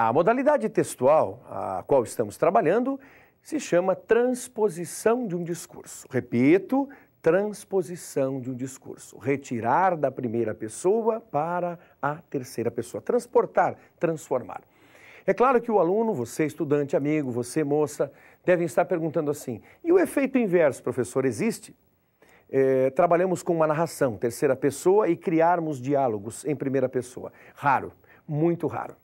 A modalidade textual a qual estamos trabalhando se chama transposição de um discurso. Repito, transposição de um discurso. Retirar da primeira pessoa para a terceira pessoa. Transportar, transformar. É claro que o aluno, você estudante, amigo, você moça, devem estar perguntando assim, e o efeito inverso, professor, existe? Trabalhamos com uma narração, terceira pessoa, e criarmos diálogos em primeira pessoa. Raro, muito raro.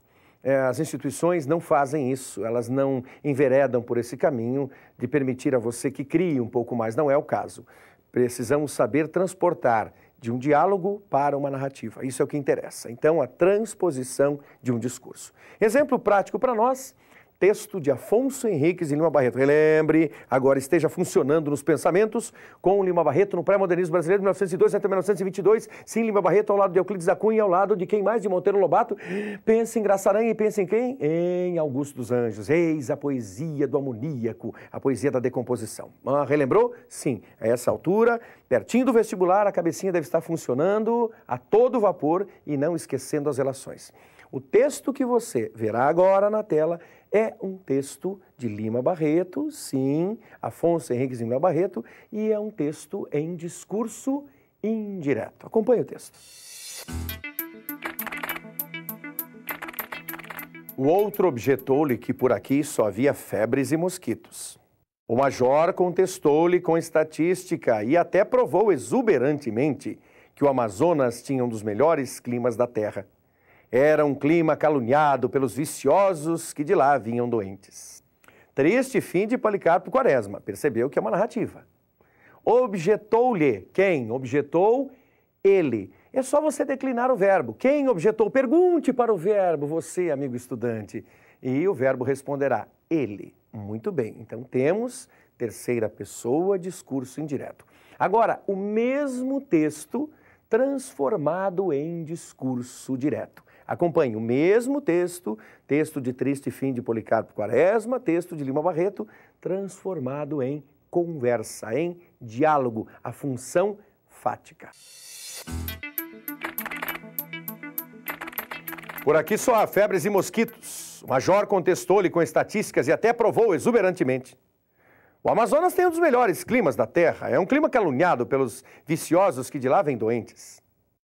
As instituições não fazem isso, elas não enveredam por esse caminho de permitir a você que crie um pouco mais, não é o caso. Precisamos saber transportar de um diálogo para uma narrativa, isso é o que interessa. Então, a transposição de um discurso. Exemplo prático para nós, texto de Afonso Henriques e Lima Barreto. Relembre, agora esteja funcionando nos pensamentos com Lima Barreto no pré-modernismo brasileiro de 1902 até 1922. Sim, Lima Barreto ao lado de Euclides da Cunha, ao lado de quem mais? De Monteiro Lobato. Pense em Graça Aranha e pense em quem? Em Augusto dos Anjos. Eis a poesia do amoníaco, a poesia da decomposição. Relembrou? Sim, a essa altura, pertinho do vestibular, a cabecinha deve estar funcionando a todo vapor e não esquecendo as relações. O texto que você verá agora na tela é um texto de Lima Barreto, sim, Afonso Henriques e Lima Barreto, e é um texto em discurso indireto. Acompanhe o texto. O outro objetou-lhe que por aqui só havia febres e mosquitos. O major contestou-lhe com estatística e até provou exuberantemente que o Amazonas tinha um dos melhores climas da terra. Era um clima caluniado pelos viciosos que de lá vinham doentes. Triste fim de Policarpo Quaresma, percebeu que é uma narrativa. Objetou-lhe, quem? Objetou ele. É só você declinar o verbo. Quem objetou? Pergunte para o verbo, você, amigo estudante. E o verbo responderá, ele. Muito bem, então temos terceira pessoa, discurso indireto. Agora, o mesmo texto transformado em discurso direto. Acompanhe o mesmo texto, texto de Triste Fim de Policarpo Quaresma, texto de Lima Barreto, transformado em conversa, em diálogo, a função fática. Por aqui só há febres e mosquitos. O major contestou-lhe com estatísticas e até provou exuberantemente. O Amazonas tem um dos melhores climas da Terra. É um clima caluniado pelos viciosos que de lá vêm doentes.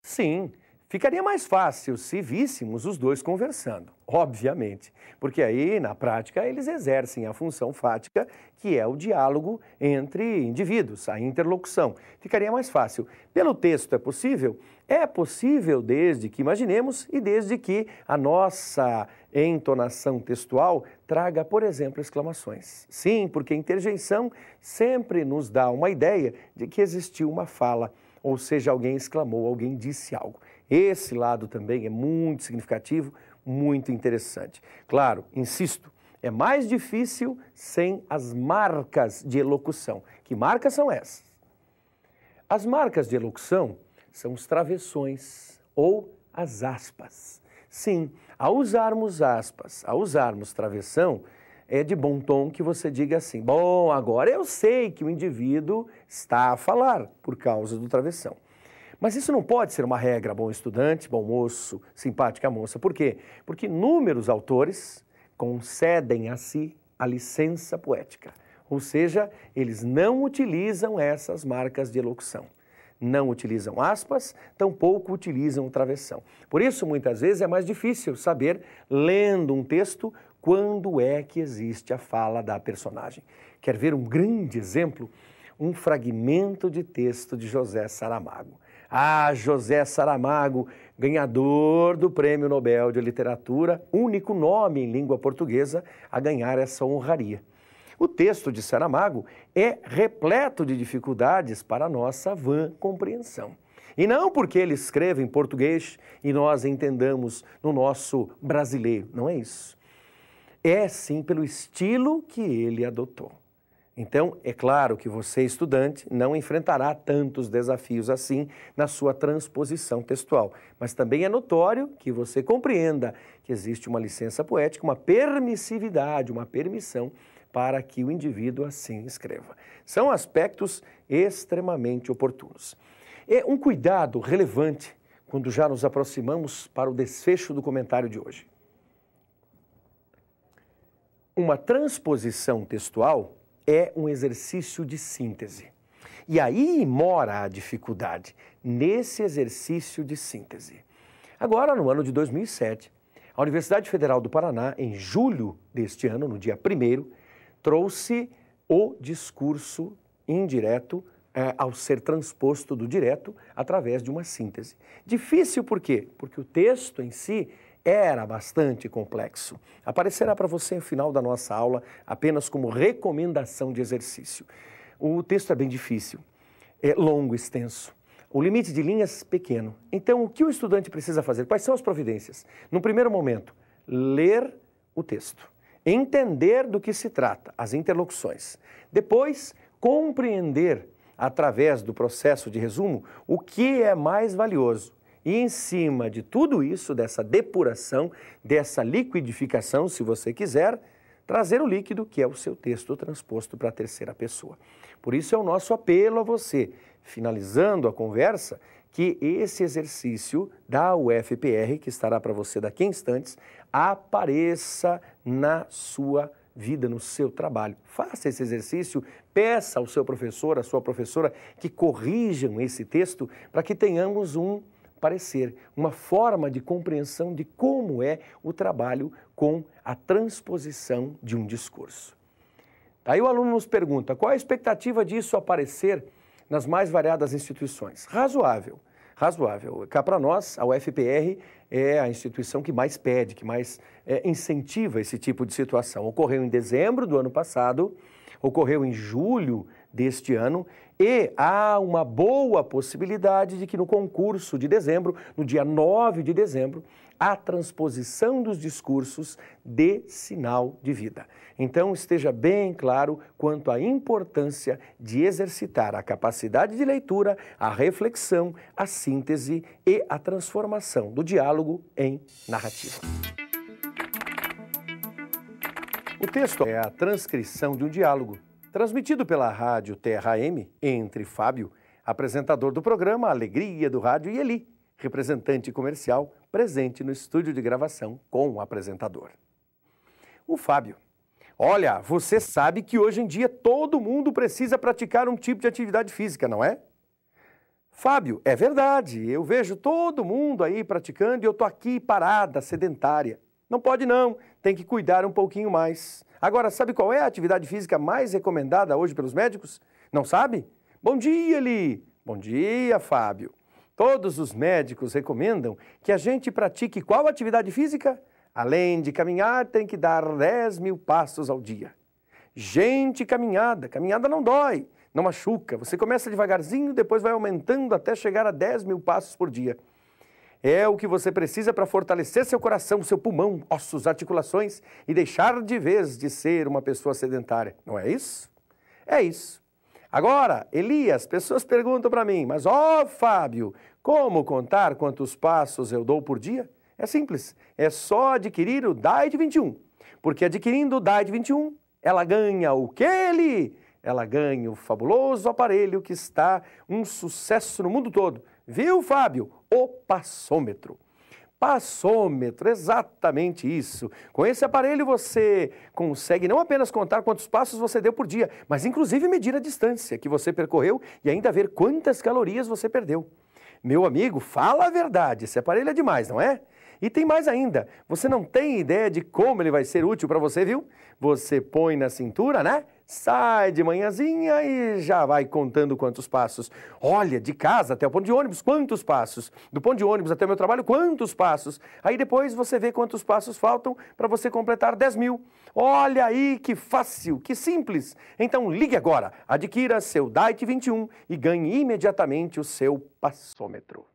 Sim, ficaria mais fácil se víssemos os dois conversando, obviamente, porque aí, na prática, eles exercem a função fática, que é o diálogo entre indivíduos, a interlocução. Ficaria mais fácil. Pelo texto é possível? É possível desde que imaginemos e desde que a nossa entonação textual traga, por exemplo, exclamações. Sim, porque a interjeição sempre nos dá uma ideia de que existiu uma fala, ou seja, alguém exclamou, alguém disse algo. Esse lado também é muito significativo, muito interessante. Claro, insisto, é mais difícil sem as marcas de elocução. Que marcas são essas? As marcas de elocução são os travessões ou as aspas. Sim, ao usarmos aspas, ao usarmos travessão, é de bom tom que você diga assim, bom, agora eu sei que o indivíduo está a falar por causa do travessão. Mas isso não pode ser uma regra, bom estudante, bom moço, simpática moça. Por quê? Porque inúmeros autores concedem a si a licença poética. Ou seja, eles não utilizam essas marcas de elocução. Não utilizam aspas, tampouco utilizam travessão. Por isso, muitas vezes, é mais difícil saber, lendo um texto, quando é que existe a fala da personagem. Quer ver um grande exemplo? Um fragmento de texto de José Saramago. Ah, José Saramago, ganhador do Prêmio Nobel de Literatura, único nome em língua portuguesa a ganhar essa honraria. O texto de Saramago é repleto de dificuldades para a nossa vã compreensão. E não porque ele escreve em português e nós entendamos no nosso brasileiro, não é isso. É sim pelo estilo que ele adotou. Então, é claro que você, estudante, não enfrentará tantos desafios assim na sua transposição textual, mas também é notório que você compreenda que existe uma licença poética, uma permissividade, uma permissão para que o indivíduo assim escreva. São aspectos extremamente oportunos. É um cuidado relevante quando já nos aproximamos para o desfecho do comentário de hoje. uma transposição textual é um exercício de síntese. E aí mora a dificuldade, nesse exercício de síntese. Agora, no ano de 2007, a Universidade Federal do Paraná, em julho deste ano, no dia 1º, trouxe o discurso indireto ao ser transposto do direto através de uma síntese. Difícil por quê? Porque o texto em si era bastante complexo. Aparecerá para você no final da nossa aula apenas como recomendação de exercício. O texto é bem difícil, é longo, extenso. O limite de linhas pequeno. Então, o que o estudante precisa fazer? Quais são as providências? No primeiro momento, ler o texto, entender do que se trata, as interlocuções. Depois, compreender, através do processo de resumo, o que é mais valioso. E em cima de tudo isso, dessa depuração, dessa liquidificação, se você quiser, trazer o líquido, que é o seu texto transposto para a terceira pessoa. Por isso é o nosso apelo a você, finalizando a conversa, que esse exercício da UFPR, que estará para você daqui a instantes, apareça na sua vida, no seu trabalho. Faça esse exercício, peça ao seu professor, à sua professora, que corrijam esse texto para que tenhamos um parecer, uma forma de compreensão de como é o trabalho com a transposição de um discurso. Aí o aluno nos pergunta, qual a expectativa disso aparecer nas mais variadas instituições? Razoável, razoável. Cá para nós, a UFPR é a instituição que mais pede, que mais incentiva esse tipo de situação. Ocorreu em dezembro do ano passado, ocorreu em julho deste ano e há uma boa possibilidade de que no concurso de dezembro, no dia 9 de dezembro, a transposição dos discursos dê sinal de vida. Então, esteja bem claro quanto à importância de exercitar a capacidade de leitura, a reflexão, a síntese e a transformação do diálogo em narrativa. O texto é a transcrição de um diálogo, transmitido pela Rádio Terra AM entre Fábio, apresentador do programa Alegria do Rádio, e Eli, representante comercial, presente no estúdio de gravação com o apresentador. O Fábio. Olha, você sabe que hoje em dia todo mundo precisa praticar um tipo de atividade física, não é? Fábio, é verdade, eu vejo todo mundo aí praticando e eu tô aqui parada, sedentária. Não pode não, tem que cuidar um pouquinho mais. Agora, sabe qual é a atividade física mais recomendada hoje pelos médicos? Não sabe? Bom dia, Eli! Bom dia, Fábio! Todos os médicos recomendam que a gente pratique qual atividade física? Além de caminhar, tem que dar 10.000 passos ao dia. Gente, caminhada não dói, não machuca. Você começa devagarzinho, depois vai aumentando até chegar a 10.000 passos por dia. É o que você precisa para fortalecer seu coração, seu pulmão, ossos, articulações e deixar de vez de ser uma pessoa sedentária. Não é isso? É isso. Agora, Elias, pessoas perguntam para mim, mas Fábio, como contar quantos passos eu dou por dia? É simples, é só adquirir o Diet 21. Porque adquirindo o Diet 21, ela ganha o que, Eli? Ela ganha o fabuloso aparelho que está um sucesso no mundo todo. Viu, Fábio? O passômetro. Passômetro, exatamente isso. Com esse aparelho você consegue não apenas contar quantos passos você deu por dia, mas inclusive medir a distância que você percorreu e ainda ver quantas calorias você perdeu. Meu amigo, fala a verdade, esse aparelho é demais, não é? E tem mais ainda, você não tem ideia de como ele vai ser útil para você, viu? Você põe na cintura, né? Sai de manhãzinha e já vai contando quantos passos. Olha, de casa até o ponto de ônibus, quantos passos? Do ponto de ônibus até o meu trabalho, quantos passos? Aí depois você vê quantos passos faltam para você completar 10.000. Olha aí que fácil, que simples. Então ligue agora, adquira seu Diet 21 e ganhe imediatamente o seu passômetro.